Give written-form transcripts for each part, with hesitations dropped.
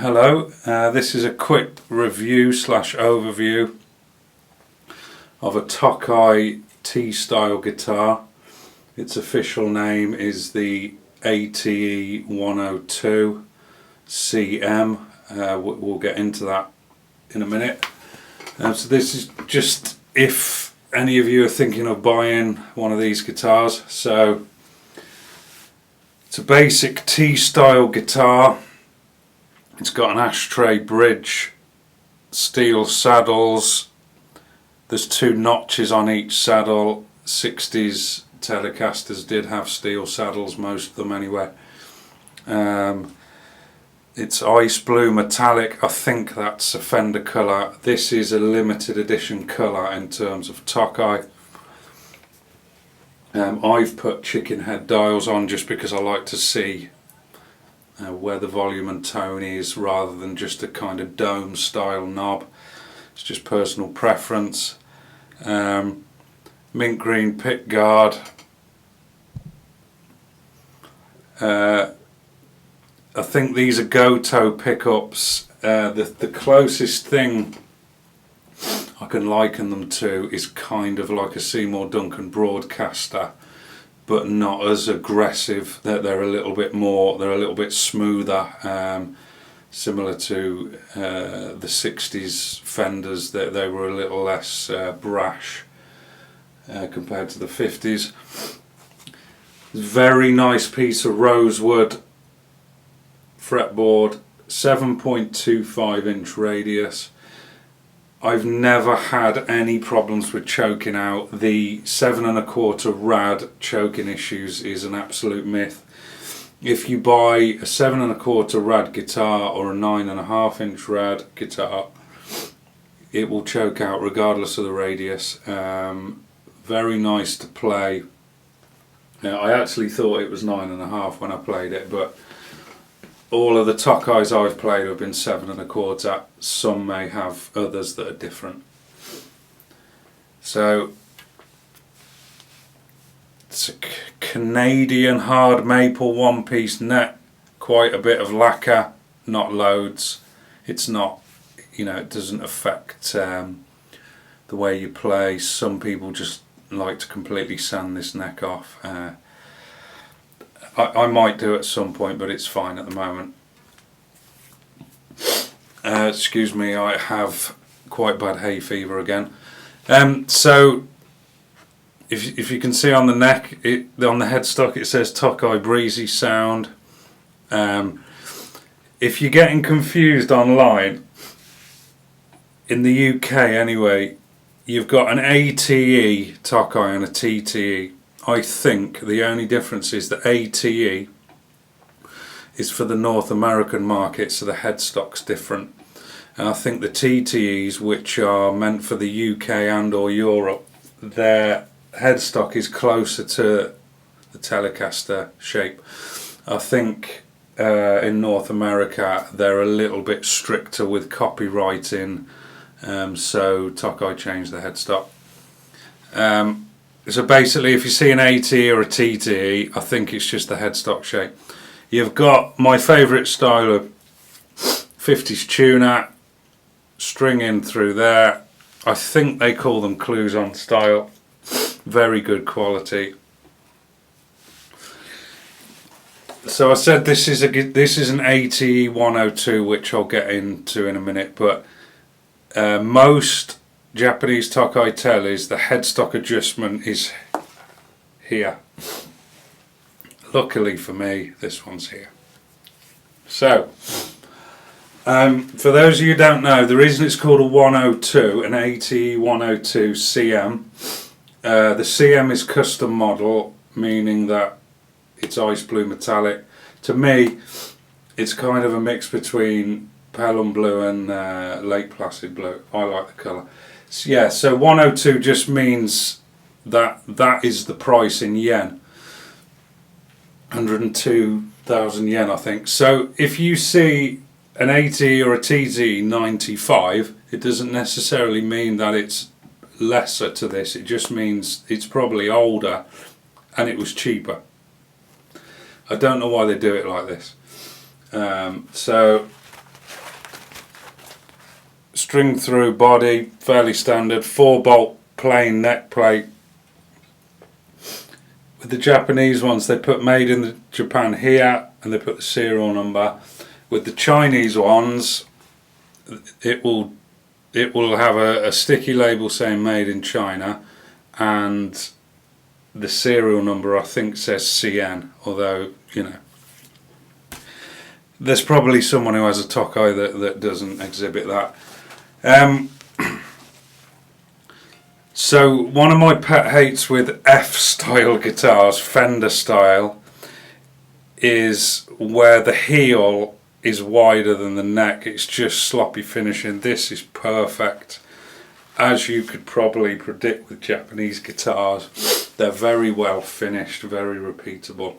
Hello, this is a quick review slash overview of a Tokai T-style guitar. Its official name is the ATE 102 CM. We'll get into that in a minute. So this is just if any of you are thinking of buying one of these guitars. So it's a basic T-style guitar. It's got an ashtray bridge, steel saddles. There's two notches on each saddle. 60s Telecasters did have steel saddles, most of them anyway. It's ice blue metallic. I think that's a Fender colour. This is a limited edition colour in terms of Tokai. I've put chicken head dials on just because I like to see where the volume and tone is, rather than just a kind of dome style knob. It's just personal preference. Mint green pick guard. I think these are Goto pickups. The closest thing I can liken them to is kind of like a Seymour Duncan Broadcaster, but not as aggressive. They're a little bit more, they're a little bit smoother, similar to the 60s Fenders. They were a little less brash compared to the 50s. Very nice piece of rosewood fretboard, 7.25 inch radius. I've never had any problems with choking out. The 7 1/4 rad choking issues is an absolute myth. If you buy a 7 1/4 rad guitar or a 9 1/2 inch rad guitar, it will choke out regardless of the radius. Very nice to play. I actually thought it was 9 1/2 when I played it, but all of the Tokais I've played have been 7 1/4. Some may have others that are different. So it's a Canadian hard maple one-piece neck, quite a bit of lacquer, not loads. It's not, it doesn't affect the way you play. Some people just like to completely sand this neck off. I might do at some point, but it's fine at the moment. Excuse me, I have quite bad hay fever again. So if you can see on the neck, on the headstock, it says Tokai Breezy Sound. If you're getting confused online, in the UK anyway, you've got an ATE Tokai and a TTE. I think the only difference is that ATE is for the North American market, so the headstock's different. And I think the TTEs, which are meant for the UK and or Europe, their headstock is closer to the Telecaster shape. I think in North America they're a little bit stricter with copywriting, so Tokai changed the headstock. So basically, if you see an AT or a TTE, I think it's just the headstock shape. You've got my favourite style of 50s tuner, string in through there. I think they call them Cluson style. Very good quality. So I said this is an ATE 102, which I'll get into in a minute. But most Japanese Tokai Teles, the headstock adjustment is here. Luckily for me, this one's here. So, for those of you who don't know, the reason it's called a 102, an ATE 102 CM, the CM is custom model, meaning that it's ice blue metallic. To me, it's kind of a mix between Pelham blue and Lake Placid blue. I like the colour. Yeah, so 102 just means that is the price in yen. 102,000 yen, I think. So if you see an AT or a TT 95, it doesn't necessarily mean that it's lesser to this. It just means it's probably older and it was cheaper. I don't know why they do it like this. So string through body, fairly standard, 4-bolt plain neck plate. With the Japanese ones, they put made in Japan here, and they put the serial number. With the Chinese ones, it will have a sticky label saying made in China, and the serial number I think says CN, although, you know, there's probably someone who has a Tokai that doesn't exhibit that. So one of my pet hates with F-style guitars, Fender style, is where the heel is wider than the neck. It's just sloppy finishing. This is perfect. As you could probably predict with Japanese guitars, they're very well finished, very repeatable.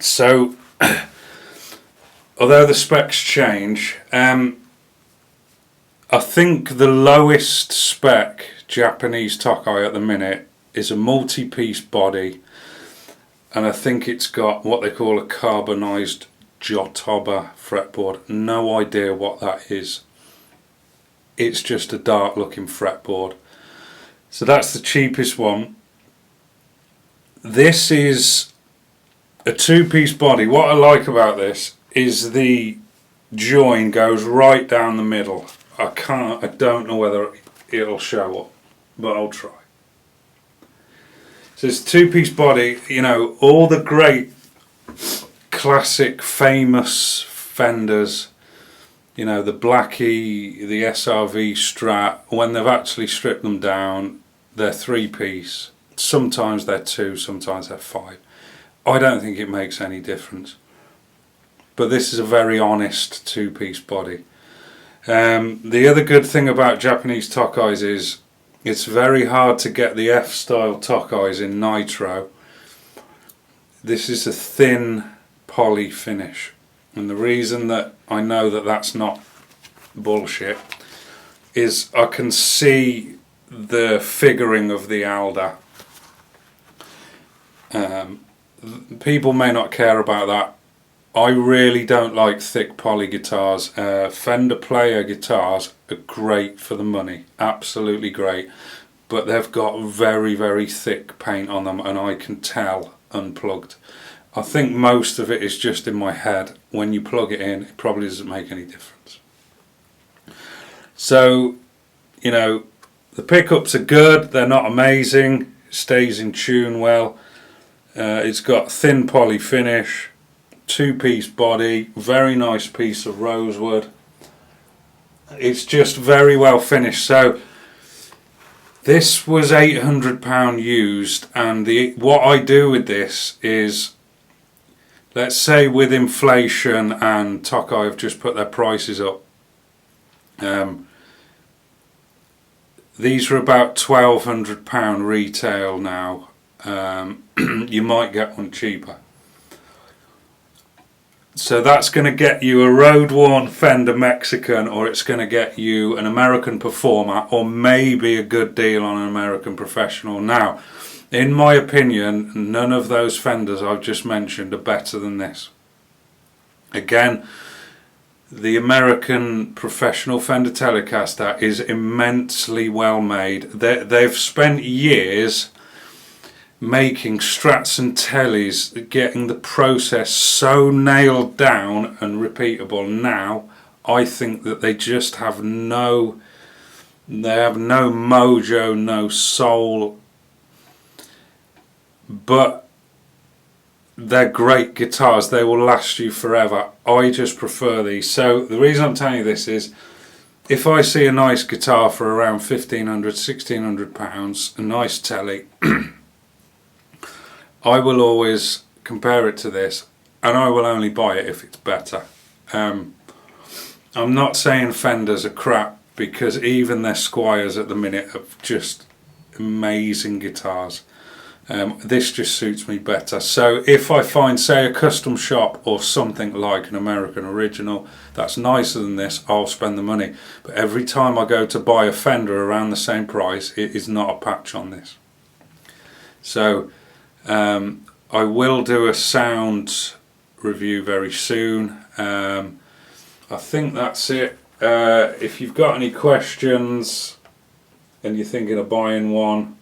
So, although the specs change, I think the lowest spec Japanese Tokai at the minute is a multi-piece body, and I think it's got what they call a carbonised Jotoba fretboard. No idea what that is. It's just a dark looking fretboard. So that's the cheapest one. This is a 2-piece body. What I like about this is the join goes right down the middle. I don't know whether it'll show up, but I'll try. So it's a 2-piece body. You know, all the great classic famous Fenders, you know, the Blackie, the SRV Strat, when they've actually stripped them down, they're 3-piece. Sometimes they're 2, sometimes they're 5. I don't think it makes any difference. But this is a very honest 2-piece body. The other good thing about Japanese Tokais is it's very hard to get the F-style Tokais in nitro. This is a thin poly finish. And the reason that I know that that's not bullshit is I can see the figuring of the alder. People may not care about that. I really don't like thick poly guitars. Fender player guitars are great for the money, absolutely great, but they've got very, very thick paint on them, and I can tell unplugged. I think most of it is just in my head. When you plug it in, it probably doesn't make any difference. So, you know, the pickups are good, they're not amazing, it stays in tune well. It's got thin poly finish, 2-piece body, very nice piece of rosewood. It's just very well finished. So this was £800 used, and what I do with this is, let's say with inflation and Tokai have just put their prices up, these are about £1,200 retail now. You might get one cheaper. So that's going to get you a road-worn Fender Mexican, or it's going to get you an American Performer, or maybe a good deal on an American Professional. Now, in my opinion, none of those Fenders I've just mentioned are better than this. Again, the American Professional Fender Telecaster is immensely well made. They've spent years making Strats and Teles, getting the process so nailed down and repeatable. Now I think that they just have no mojo, no soul, but they're great guitars. They will last you forever. I just prefer these. So the reason I'm telling you this is, if I see a nice guitar for around £1,500–1,600, a nice Tele, I will always compare it to this, and I will only buy it if it's better. I'm not saying Fenders are crap, because even their Squires at the minute are just amazing guitars. This just suits me better. So if I find, say, a custom shop or something like an American Original that's nicer than this, I'll spend the money. But every time I go to buy a Fender around the same price, it is not a patch on this. So I will do a sound review very soon. I I think that's it. If you've got any questions and you're thinking of buying one,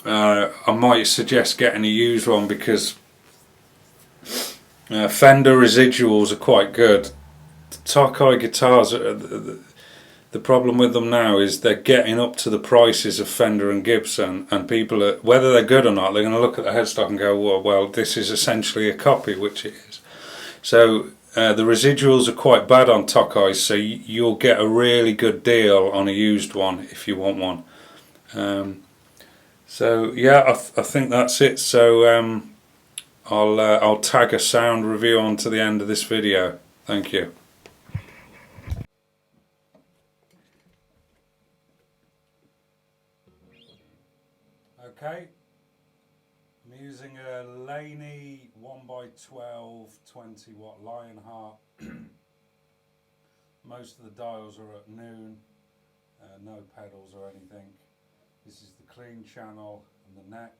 I might suggest getting a used one, because Fender residuals are quite good. The Tokai guitars, the problem with them now is they're getting up to the prices of Fender and Gibson, and people are, whether they're good or not, they're going to look at the headstock and go, well, this is essentially a copy, which it is. So the residuals are quite bad on Tokai, so you'll get a really good deal on a used one if you want one. So yeah, I think that's it. So I'll tag a sound review onto the end of this video. Thank you. Okay, I'm using a Laney 1x12 20-watt Lionheart. Most of the dials are at noon, no pedals or anything. This is the clean channel and the neck.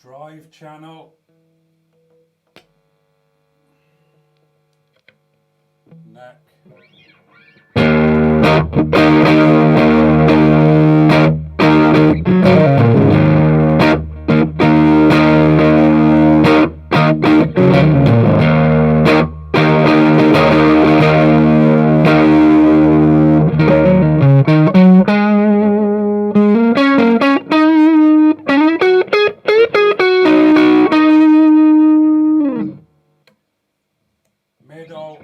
Drive channel, neck, middle,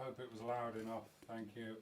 Hope it was loud enough. Thank you.